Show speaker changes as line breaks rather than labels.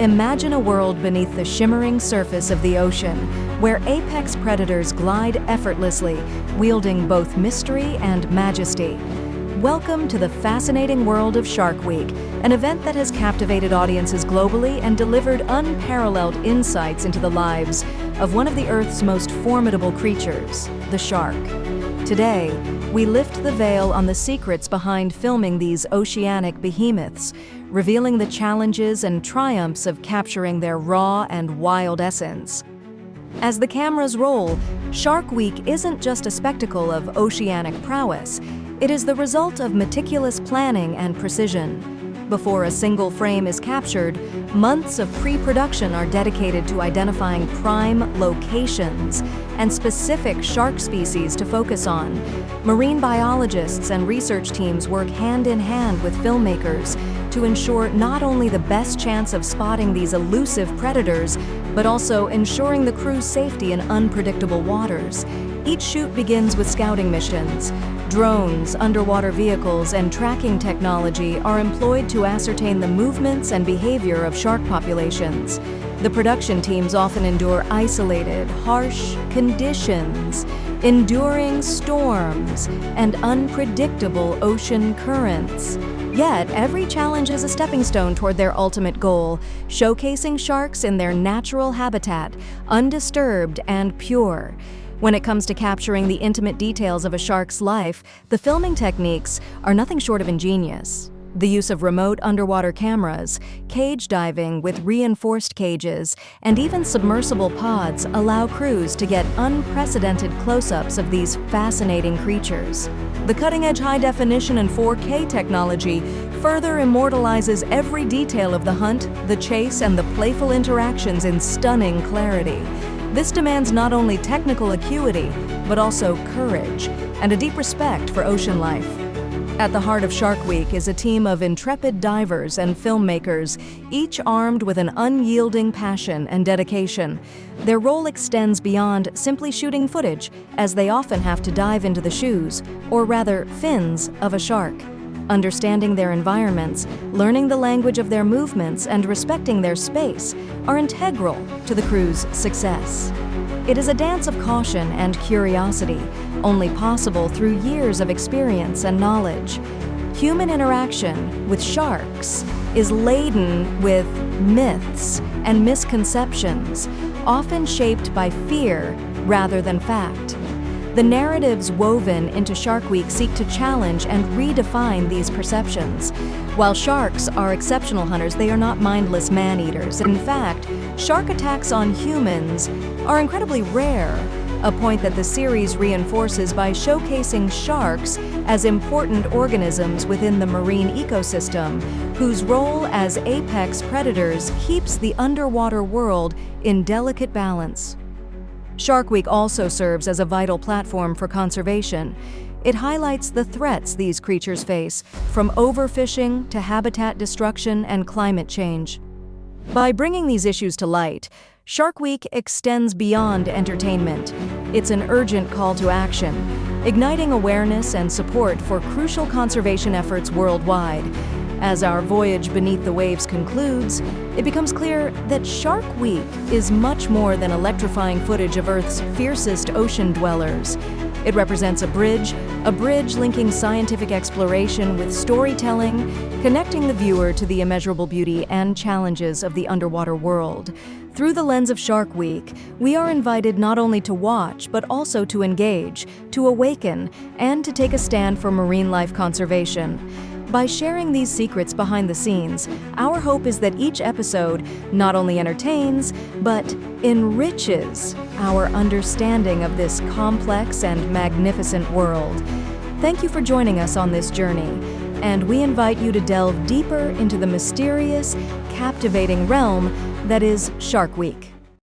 Imagine a world beneath the shimmering surface of the ocean, where apex predators glide effortlessly, wielding both mystery and majesty. Welcome to the fascinating world of Shark Week, an event that has captivated audiences globally and delivered unparalleled insights into the lives of one of the Earth's most formidable creatures, the shark. Today, we lift the veil on the secrets behind filming these oceanic behemoths, revealing the challenges and triumphs of capturing their raw and wild essence. As the cameras roll, Shark Week isn't just a spectacle of oceanic prowess. It is the result of meticulous planning and precision. Before a single frame is captured, months of pre-production are dedicated to identifying prime locations and specific shark species to focus on. Marine biologists and research teams work hand in hand with filmmakers to ensure not only the best chance of spotting these elusive predators, but also ensuring the crew's safety in unpredictable waters. Each shoot begins with scouting missions. Drones, underwater vehicles, and tracking technology are employed to ascertain the movements and behavior of shark populations. The production teams often endure isolated, harsh conditions, enduring storms, and unpredictable ocean currents. Yet, every challenge is a stepping stone toward their ultimate goal, showcasing sharks in their natural habitat, undisturbed and pure. When it comes to capturing the intimate details of a shark's life, the filming techniques are nothing short of ingenious. The use of remote underwater cameras, cage diving with reinforced cages, and even submersible pods allow crews to get unprecedented close-ups of these fascinating creatures. The cutting-edge high-definition and 4K technology further immortalizes every detail of the hunt, the chase, and the playful interactions in stunning clarity. This demands not only technical acuity, but also courage and a deep respect for ocean life. At the heart of Shark Week is a team of intrepid divers and filmmakers, each armed with an unyielding passion and dedication. Their role extends beyond simply shooting footage, as they often have to dive into the shoes, or rather fins, of a shark. Understanding their environments, learning the language of their movements, and respecting their space are integral to the crew's success. It is a dance of caution and curiosity, only possible through years of experience and knowledge. Human interaction with sharks is laden with myths and misconceptions, often shaped by fear rather than fact. The narratives woven into Shark Week seek to challenge and redefine these perceptions. While sharks are exceptional hunters, they are not mindless man-eaters. In fact, shark attacks on humans are incredibly rare, a point that the series reinforces by showcasing sharks as important organisms within the marine ecosystem, whose role as apex predators keeps the underwater world in delicate balance. Shark Week also serves as a vital platform for conservation. It highlights the threats these creatures face, from overfishing to habitat destruction and climate change. By bringing these issues to light, Shark Week extends beyond entertainment. It's an urgent call to action, igniting awareness and support for crucial conservation efforts worldwide. As our voyage beneath the waves concludes, it becomes clear that Shark Week is much more than electrifying footage of Earth's fiercest ocean dwellers. It represents a bridge linking scientific exploration with storytelling, connecting the viewer to the immeasurable beauty and challenges of the underwater world. Through the lens of Shark Week, we are invited not only to watch, but also to engage, to awaken, and to take a stand for marine life conservation. By sharing these secrets behind the scenes, our hope is that each episode not only entertains, but enriches our understanding of this complex and magnificent world. Thank you for joining us on this journey, and we invite you to delve deeper into the mysterious, captivating realm that is Shark Week.